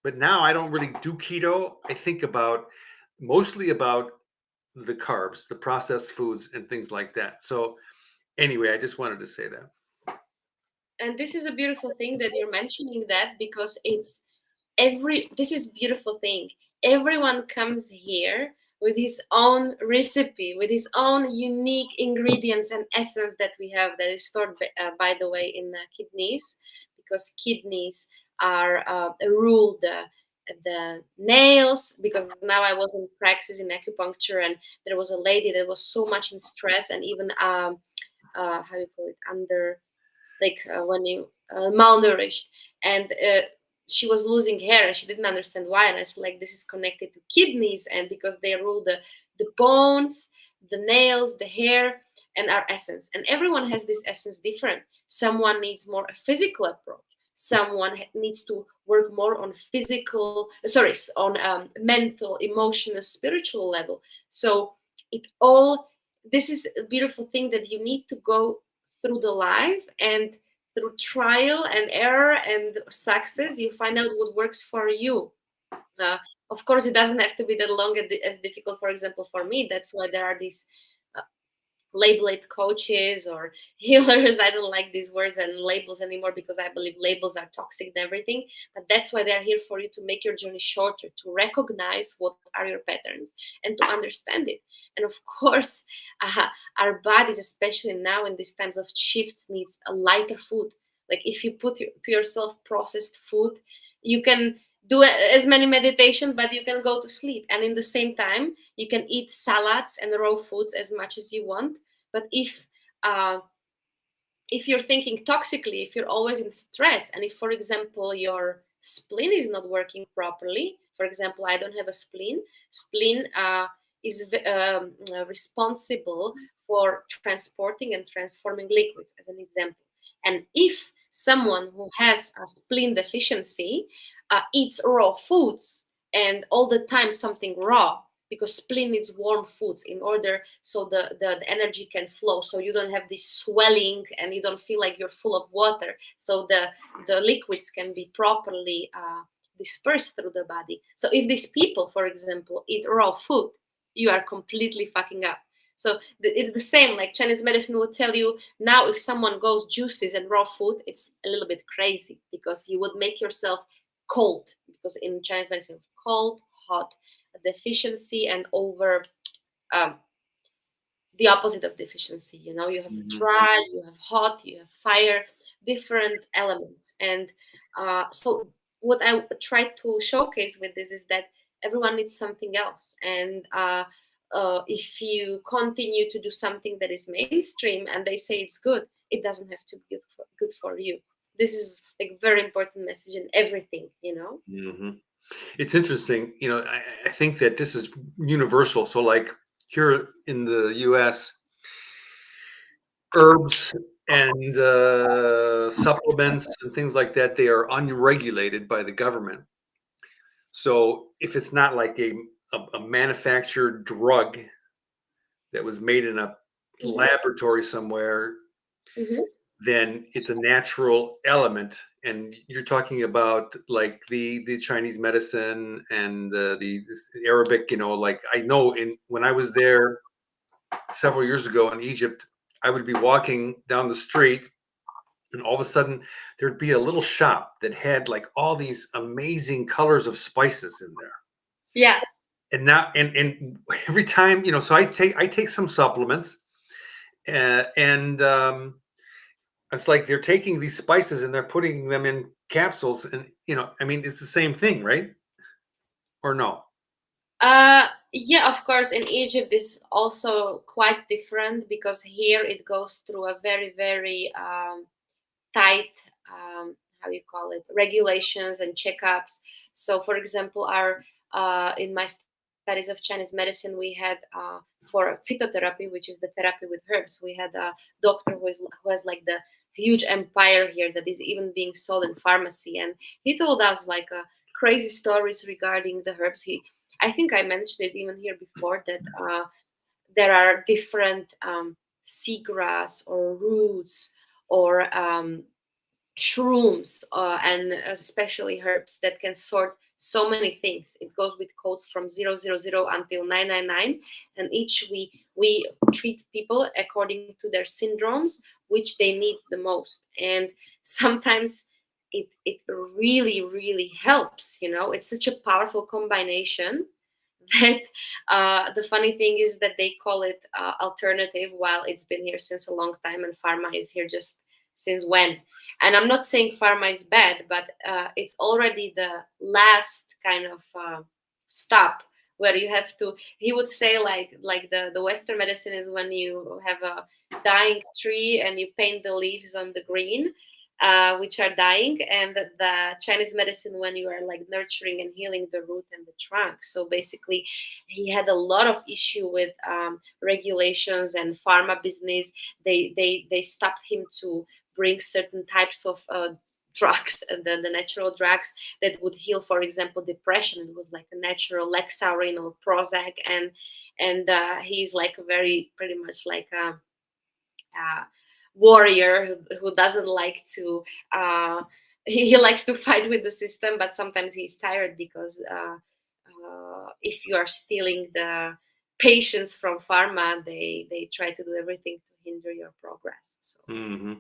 But now I don't really do keto. I think about mostly about the carbs, the processed foods, and things like that. So anyway, I just wanted to say that. And this is a beautiful thing that you're mentioning that, because it's this is beautiful thing. Everyone comes here with his own recipe, with his own unique ingredients and essence that we have, that is stored by the way in kidneys, because kidneys are rule the nails. Because now I was in praxis in acupuncture, and there was a lady that was so much in stress, and even how you call it, under, like when you malnourished, and she was losing hair and she didn't understand why. And I said, like, this is connected to kidneys, and because they rule the bones, the nails, the hair, and our essence. And everyone has this essence different. Someone needs more a physical approach, someone needs to work more on physical, sorry, on mental, emotional, spiritual level. So it all, this is a beautiful thing, that you need to go through the life, and through trial and error and success, you find out what works for you. uh, of course, it doesn't have to be that long and as difficult. For example, for me, that's why there are these uh, labeled coaches or healers. I don't like these words and labels anymore, because I believe labels are toxic and everything. But that's why they're here, for you to make your journey shorter, to recognize what are your patterns and to understand it. And of course, uh, our bodies, especially now in these times of shifts, needs a lighter food. Like, if you put to yourself processed food, you can do as many meditations, but you can go to sleep. And in the same time, you can eat salads and raw foods as much as you want. But uh, if you're thinking toxically, if you're always in stress, and if, for example, your spleen is not working properly, for example, I don't have a spleen. Spleen is responsible for transporting and transforming liquids, as an example. And if someone who has a spleen deficiency eats raw foods, and all the time something raw, because spleen needs warm foods in order so the energy can flow, so you don't have this swelling and you don't feel like you're full of water, so the liquids can be properly dispersed through the body. So if these people, for example, eat raw food, you are completely fucking up. So it's the same, like Chinese medicine will tell you now, if someone goes juices and raw food, it's a little bit crazy, because you would make yourself cold, because in Chinese medicine, cold, hot, deficiency, and over, um, the opposite of deficiency. You have Mhm. dry, you have hot, you have fire, different elements. And so what I try to showcase with this is that everyone needs something else. And if you continue to do something that is mainstream and they say it's good, it doesn't have to be good for you. This is like very important message in everything. Mhm. It's interesting, I think that this is universal. So, like here in the US, herbs and supplements and things like that, they are unregulated by the government. So, if it's not like a manufactured drug that was made in a Hmm. laboratory somewhere, Hmm. then it's a natural element. And you're talking about like the Chinese medicine and the this Arabic, like I know when I was there several years ago in Egypt, I would be walking down the street, and all of a sudden there'd be a little shop that had like all these amazing colors of spices in there. Yeah. And now and every time, so I take some supplements, and it's like they're taking these spices and they're putting them in capsules, and I mean, it's the same thing, right? Or no? Yeah, of course. In Egypt, is also quite different, because here it goes through a very, very tight, how you call it, regulations and checkups. So, for example, our in my studies of Chinese medicine, we had for phytotherapy, which is the therapy with herbs, we had a doctor who has like the huge empire here that is even being sold in pharmacy, and he told us like crazy stories regarding the herbs. I think I mentioned it even here before, that there are different seagrass or roots or shrooms and especially herbs that can sort so many things. It goes with codes from 000 until 999, and each we treat people according to their syndromes, which they need the most. And sometimes it really really helps. It's such a powerful combination that the funny thing is that they call it alternative, while it's been here since a long time, and pharma is here just since when. And I'm not saying pharma is bad, but it's already the last kind of stop where you have to. He would say like the Western medicine is when you have a dying tree and you paint the leaves on the green, which are dying, and the Chinese medicine when you are like nurturing and healing the root and the trunk. So basically, he had a lot of issue with regulations and pharma business. They stopped him to bring certain types of drugs, and the natural drugs that would heal, for example, depression. It was like a natural Lexaurin or Prozac, and he's like a very pretty much like a warrior who doesn't like to he likes to fight with the system, but sometimes he's tired because if you are stealing the patients from pharma, they try to do everything to hinder your progress. So Hmm.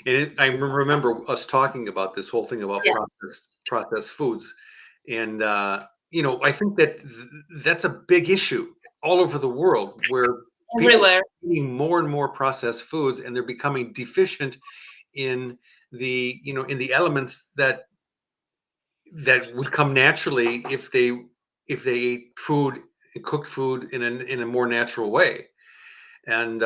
And I remember us talking about this whole thing about yeah, processed foods, and I think that that's a big issue all over the world where people everywhere. are eating more and more processed foods, and they're becoming deficient in in the elements that would come naturally if they ate food, cooked food in a more natural way. And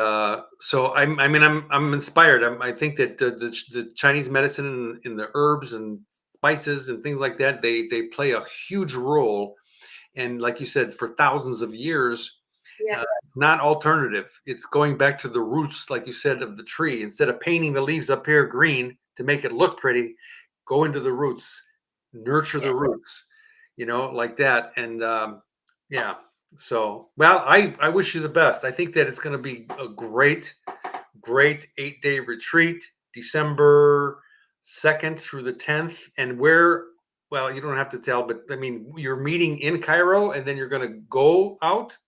so I'm inspired. I think that the Chinese medicine in the herbs and spices and things like that, they play a huge role. And like you said, for thousands of years, Yeah, it's not alternative. It's going back to the roots, like you said, of the tree. Instead of painting the leaves up here green to make it look pretty, go into the roots, nurture yeah. the roots, like that. And yeah. So, well, I wish you the best. I think that it's going to be a great 8-day retreat, December 2nd through the 10th. And well, you don't have to tell, but I mean, you're meeting in Cairo and then you're going to go out.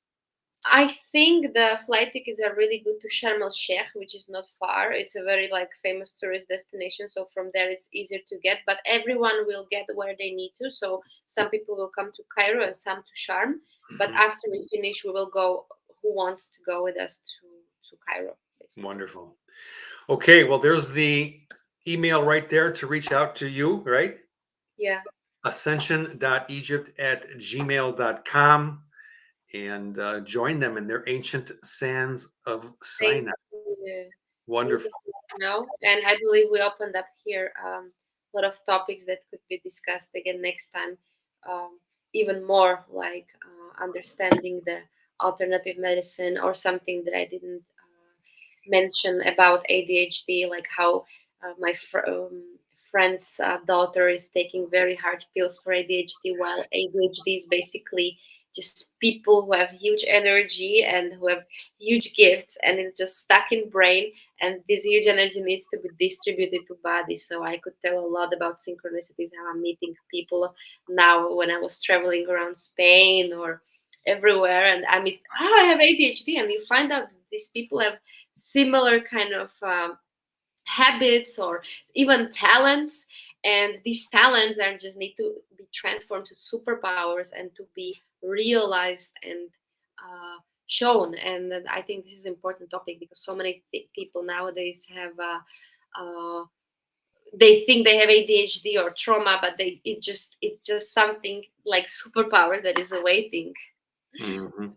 I think the flight tickets are really good to Sharm el Sheikh, which is not far. It's a very like famous tourist destination, so from there it's easier to get. But everyone will get where they need to. So some people will come to Cairo and some to Sharm. But Mhm. after we finish, we will go. Who wants to go with us to Cairo? Basically. Wonderful. Okay, well, there's the email right there to reach out to you, right? Yeah. ascension.egypt@gmail.com, and join them in their ancient sands of Thank Sinai. you. Wonderful. Beautiful. And I believe we opened up here a lot of topics that could be discussed again next time. Even more like understanding the alternative medicine, or something that I didn't mention about ADHD, like how my friend's daughter is taking very hard pills for ADHD, while ADHD is basically just people who have huge energy and who have huge gifts, and it's just stuck in brain, and this huge energy needs to be distributed to body. So I could tell a lot about synchronicities, how I'm meeting people now when I was traveling around Spain or everywhere, and I meet, I have ADHD, and you find out these people have similar kind of habits or even talents, and these talents are just need to be transformed to superpowers and to be realized and shown. And then I think this is an important topic because so many people nowadays have they think they have ADHD or trauma, but it's just something like superpower that is awaiting. Mhm.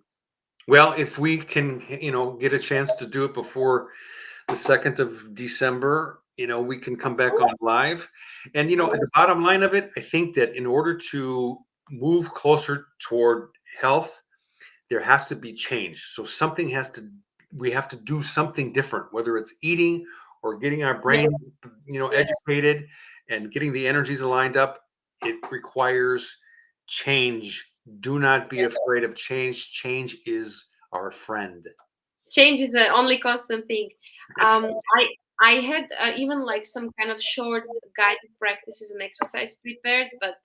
Well, if we can, get a chance to do it before the 2nd of December, we can come back on live. And, Yeah, the bottom line of it, I think that in order to move closer toward health, there has to be change. So we have to do something different, whether it's eating or getting our yeah, brain, yeah. educated and getting the energies aligned up. It requires change. Do not be afraid of change. Change is our friend. Change is the only constant thing. That's I had even like some kind of short guided practices and exercise prepared, but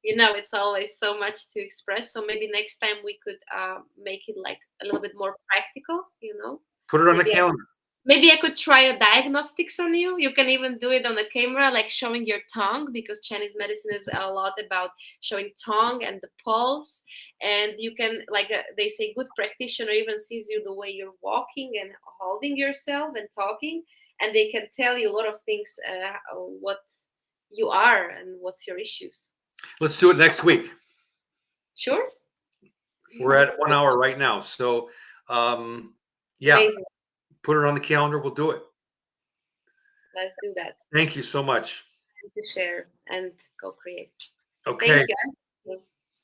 it's always so much to express. So maybe next time we could make it like a little bit more practical. Put it on the Maybe calendar. Maybe I could try a diagnostics on you. You can even do it on the camera, like showing your tongue, because Chinese medicine is a lot about showing tongue and the pulse. And you can, like they say, good practitioner even sees you the way you're walking and holding yourself and talking, and they can tell you a lot of things, what you are and what's your issues. Let's do it next week. Sure. We're at 1 hour right now. So, yeah, Amazing. put it on the calendar. We'll do it. Let's do that. Thank you so much. And to share and co-create. Okay. Thank you.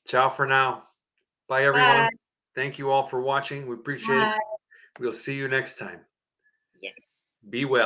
Ciao for now. Bye, everyone. Bye. Thank you all for watching. We appreciate it. Bye. We'll see you next time. Yes. Be well.